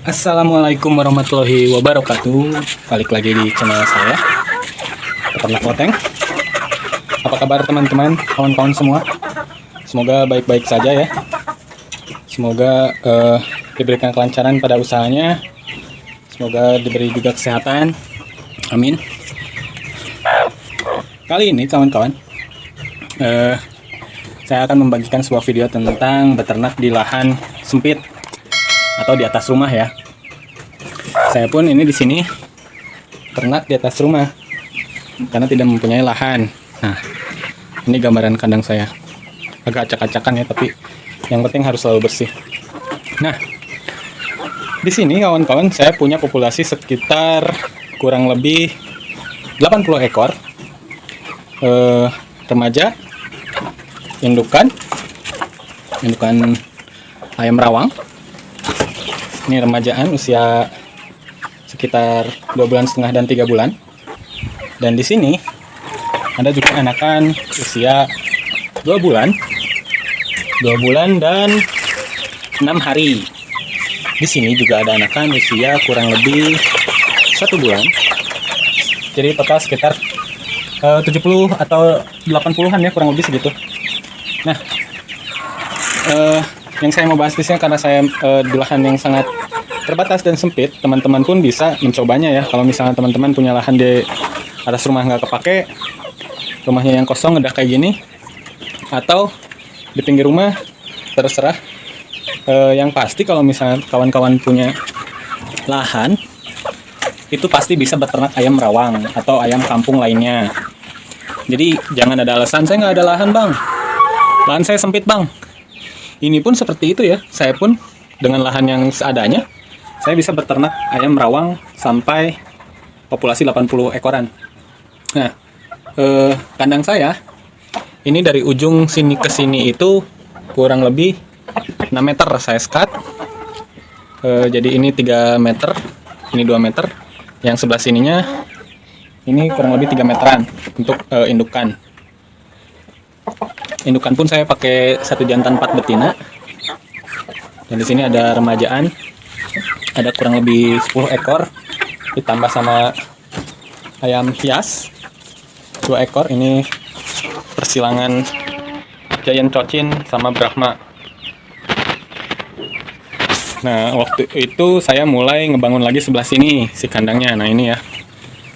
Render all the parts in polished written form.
Assalamualaikum warahmatullahi wabarakatuh. Balik lagi di channel saya, Peternak Loteng. Apa kabar teman-teman, kawan-kawan semua? Semoga baik-baik saja ya. Semoga diberikan kelancaran pada usahanya. Semoga diberi juga kesehatan. Amin. Kali ini kawan-kawan, saya akan membagikan sebuah video tentang beternak di lahan sempit atau di atas rumah ya. Saya pun ini di sini ternak di atas rumah karena tidak mempunyai lahan. Nah, ini gambaran kandang saya. Agak acak-acakan ya, tapi yang penting harus selalu bersih. Nah, di sini kawan-kawan saya punya populasi sekitar kurang lebih 80 ekor remaja, indukan ayam rawang. Ini remajaan usia sekitar 2,5 bulan dan 3 bulan. Dan di sini ada juga anakan usia 2 bulan dan 6 hari. Di sini juga ada anakan usia kurang lebih 1 bulan. Jadi total sekitar 70 atau 80-an ya, kurang lebih segitu. Nah, yang saya mau bahas di sini karena saya di lahan yang sangat terbatas dan sempit, teman-teman pun bisa mencobanya ya. Kalau misalnya teman-teman punya lahan di atas rumah nggak kepake, rumahnya yang kosong udah kayak gini, atau di pinggir rumah, terserah. Yang pasti kalau misalnya kawan-kawan punya lahan, itu pasti bisa beternak ayam rawang atau ayam kampung lainnya. Jadi jangan ada alasan saya nggak ada lahan bang, lahan saya sempit bang. Ini pun seperti itu ya, saya pun dengan lahan yang seadanya, saya bisa beternak ayam rawang sampai populasi 80 ekoran. Nah, kandang saya, ini dari ujung sini ke sini itu kurang lebih 6 meter saya sekat. Jadi ini 3 meter, ini 2 meter. Yang sebelah sininya, ini kurang lebih 3 meteran untuk indukan. Indukan pun saya pakai 1 jantan 4 betina. Dan di sini ada remajaan, ada kurang lebih 10 ekor, ditambah sama ayam hias 2 ekor. Ini persilangan Giant Cochin sama Brahma. Nah, waktu itu saya mulai ngebangun lagi sebelah sini si kandangnya. Nah ini ya,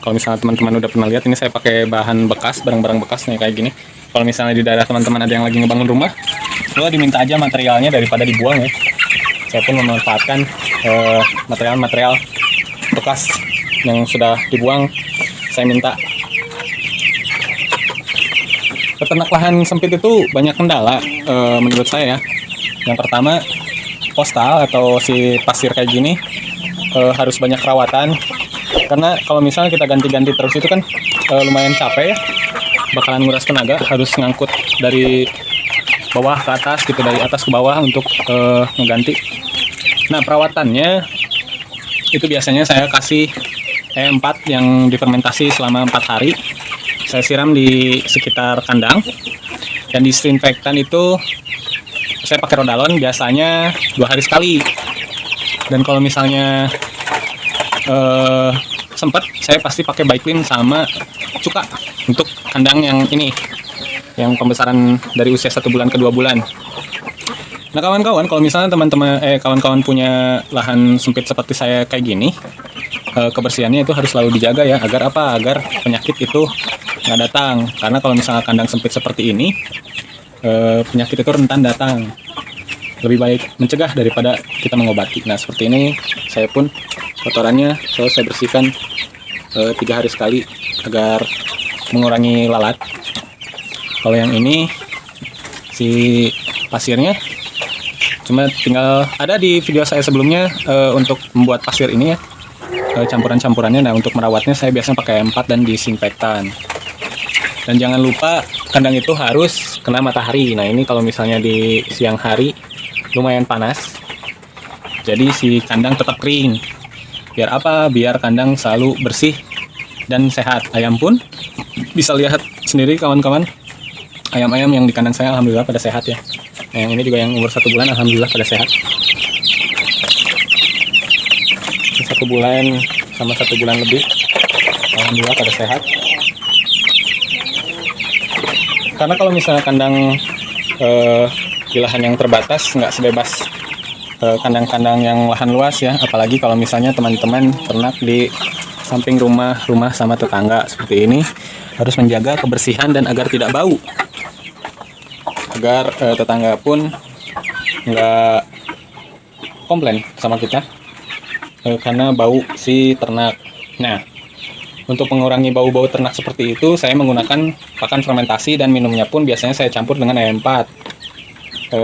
kalau misalnya teman-teman udah pernah lihat, ini saya pakai bahan bekas, barang-barang bekas nih kayak gini. Kalau misalnya di daerah teman-teman ada yang lagi ngebangun rumah, lo diminta aja materialnya daripada dibuang ya. Saya pun memanfaatkan material-material bekas yang sudah dibuang, saya minta. Peternak lahan sempit itu banyak kendala menurut saya ya. Yang pertama, postal atau si pasir kayak gini harus banyak perawatan. Karena kalau misalnya kita ganti-ganti terus itu kan lumayan capek ya. Bakalan nguras tenaga, harus ngangkut dari bawah ke atas gitu, dari atas ke bawah untuk ngeganti. Nah, perawatannya itu biasanya saya kasih E4 yang difermentasi selama 4 hari. Saya siram di sekitar kandang. Dan disinfektan itu saya pakai Rodalon biasanya 2 hari sekali. Dan kalau misalnya sempat, saya pasti pakai Baiklin sama Cuka untuk kandang yang ini, yang pembesaran dari usia 1 bulan ke 2 bulan. Nah kawan-kawan, kalau misalnya teman-teman kawan-kawan punya lahan sempit seperti saya kayak gini, kebersihannya itu harus selalu dijaga ya, agar apa? Agar penyakit itu nggak datang. Karena kalau misalnya kandang sempit seperti ini, penyakit itu rentan datang. Lebih baik mencegah daripada kita mengobati. Nah seperti ini, saya pun kotorannya selalu saya bersihkan 3 hari sekali agar mengurangi lalat. Kalau yang ini si pasirnya cuma tinggal ada di video saya sebelumnya untuk membuat pasir ini ya, campuran-campurannya. Nah untuk merawatnya saya biasanya pakai E4 dan disinfektan. Dan jangan lupa kandang itu harus kena matahari. Nah ini kalau misalnya di siang hari lumayan panas, jadi si kandang tetap kering. Biar apa? Biar kandang selalu bersih dan sehat. Ayam pun bisa lihat sendiri kawan-kawan, ayam-ayam yang di kandang saya alhamdulillah pada sehat ya. Yang ini juga yang umur 1 bulan alhamdulillah pada sehat. 1 bulan sama 1 bulan lebih, alhamdulillah pada sehat. Karena kalau misalnya kandang di lahan yang terbatas, nggak sebebas kandang-kandang yang lahan luas ya, apalagi kalau misalnya teman-teman ternak di samping rumah sama tetangga seperti ini, harus menjaga kebersihan dan agar tidak bau, agar tetangga pun nggak komplain sama kita karena bau si ternak. Nah, untuk mengurangi bau-bau ternak seperti itu, saya menggunakan pakan fermentasi dan minumnya pun biasanya saya campur dengan AM4.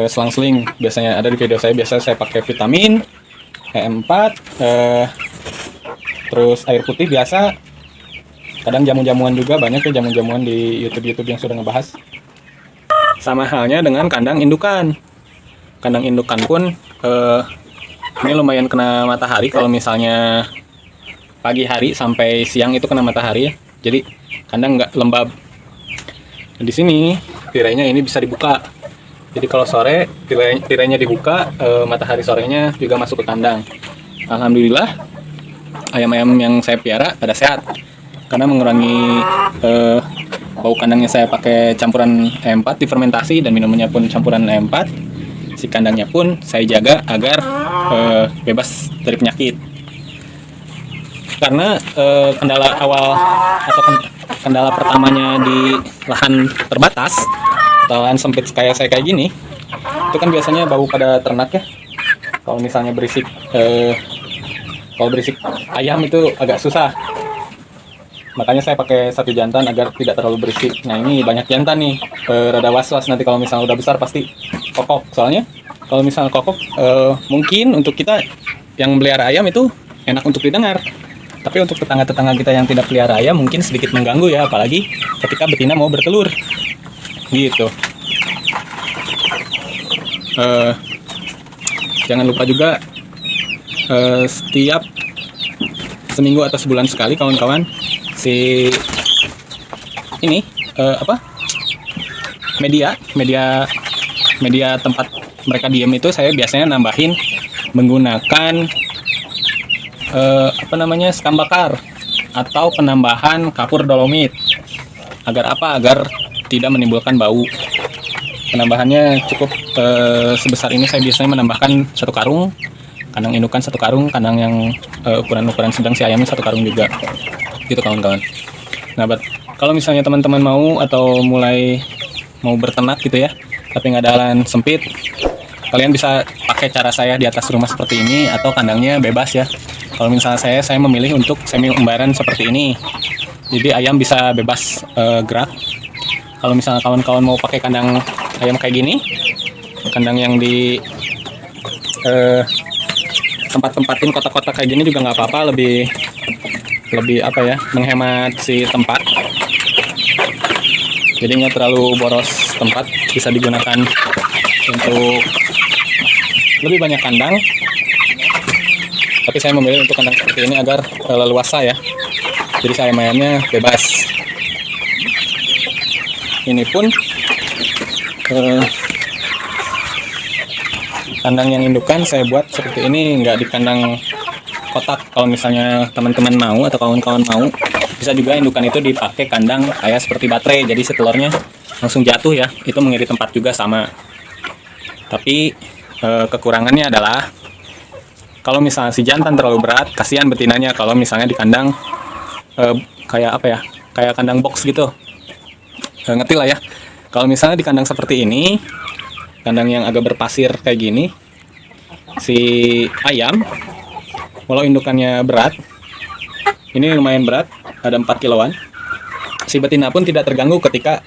Selang-seling biasanya ada di video saya, biasa saya pakai vitamin, AM4, terus air putih biasa. Kadang jamu-jamuan juga, banyak ya jamu-jamuan di YouTube yang sudah ngebahas. Sama halnya dengan kandang indukan. Kandang indukan pun ini lumayan kena matahari kalau misalnya pagi hari sampai siang itu kena matahari ya. Jadi kandang nggak lembab. Di sini tirainya ini bisa dibuka. Jadi kalau sore tirainya dibuka, matahari sorenya juga masuk ke kandang. Alhamdulillah ayam-ayam yang saya piara pada sehat karena mengurangi bau kandangnya. Saya pakai campuran AM4 difermentasi dan minumnya pun campuran AM4. Si kandangnya pun saya jaga agar bebas dari penyakit. Karena kendala awal atau kendala pertamanya di lahan terbatas atau lahan sempit kayak saya kayak gini, itu kan biasanya bau pada ternak ya. Kalau misalnya berisik ayam itu agak susah. Makanya saya pakai 1 jantan agar tidak terlalu berisik. Nah ini banyak jantan nih, rada was-was nanti kalau misalnya udah besar pasti kokok. Soalnya kalau misalnya kokok mungkin untuk kita yang melihara ayam itu enak untuk didengar. Tapi untuk tetangga-tetangga kita yang tidak pelihara ayam mungkin sedikit mengganggu ya, apalagi ketika betina mau bertelur. Gitu. Jangan lupa juga setiap seminggu atau sebulan sekali kawan-kawan si ini media tempat mereka diem itu saya biasanya nambahin menggunakan sekam bakar atau penambahan kapur dolomit. Agar apa? Agar tidak menimbulkan bau. Penambahannya cukup sebesar ini. Saya biasanya menambahkan 1 karung, kandang indukan 1 karung, kandang yang ukuran sedang si ayamnya 1 karung juga. Gitu kawan-kawan. Nah, kalau misalnya teman-teman mau atau mulai mau berternak gitu ya, tapi nggak ada lahan sempit, kalian bisa pakai cara saya di atas rumah seperti ini atau kandangnya bebas ya. Kalau misalnya saya memilih untuk semi umbaran seperti ini, jadi ayam bisa bebas gerak. Kalau misalnya kawan-kawan mau pakai kandang ayam kayak gini, kandang yang di tempat-tempatin kotak-kotak kayak gini juga nggak apa-apa, lebih menghemat si tempat. Jadi nggak terlalu boros tempat, bisa digunakan untuk lebih banyak kandang. Tapi saya memilih untuk kandang seperti ini agar leluasa ya. Jadi saya ayam-ayamnya bebas. Ini pun kandang yang indukan saya buat seperti ini, nggak di kandang kotak. Kalau misalnya teman-teman mau atau kawan-kawan mau, bisa juga indukan itu dipakai kandang kayak seperti baterai. Jadi setelurnya langsung jatuh ya. Itu mengirit tempat juga sama. Tapi kekurangannya adalah kalau misalnya si jantan terlalu berat, kasihan betinanya kalau misalnya di kandang kayak kandang box gitu. Ngerti lah ya. Kalau misalnya di kandang seperti ini, kandang yang agak berpasir kayak gini, si ayam, walau indukannya berat, ini lumayan berat, ada 4 kiloan, si betina pun tidak terganggu ketika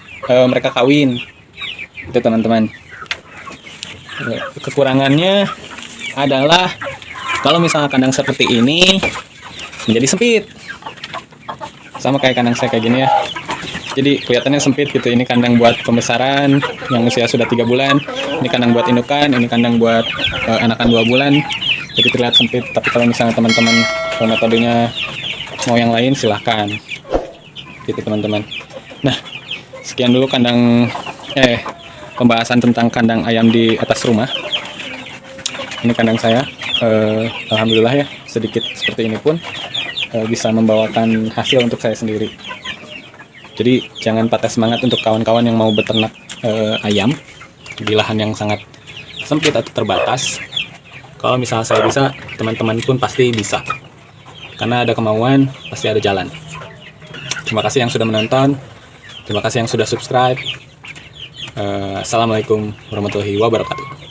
mereka kawin. Itu teman-teman. Kekurangannya adalah kalau misalnya kandang seperti ini menjadi sempit, sama kayak kandang saya kayak gini ya. Jadi kelihatannya sempit gitu. Ini kandang buat pembesaran yang usia sudah 3 bulan. Ini kandang buat indukan. Ini kandang buat anakan 2 bulan. Jadi terlihat sempit. Tapi kalau misalnya teman-teman metodenya mau yang lain, silahkan. Gitu teman-teman. Nah, sekian dulu pembahasan tentang kandang ayam di atas rumah. Ini kandang saya. Alhamdulillah ya. sedikit seperti ini pun bisa membawakan hasil untuk saya sendiri. Jadi jangan patah semangat untuk kawan-kawan yang mau beternak ayam di lahan yang sangat sempit atau terbatas. Kalau misalnya saya bisa, teman-teman pun pasti bisa. Karena ada kemauan, pasti ada jalan. Terima kasih yang sudah menonton. Terima kasih yang sudah subscribe. Assalamualaikum warahmatullahi wabarakatuh.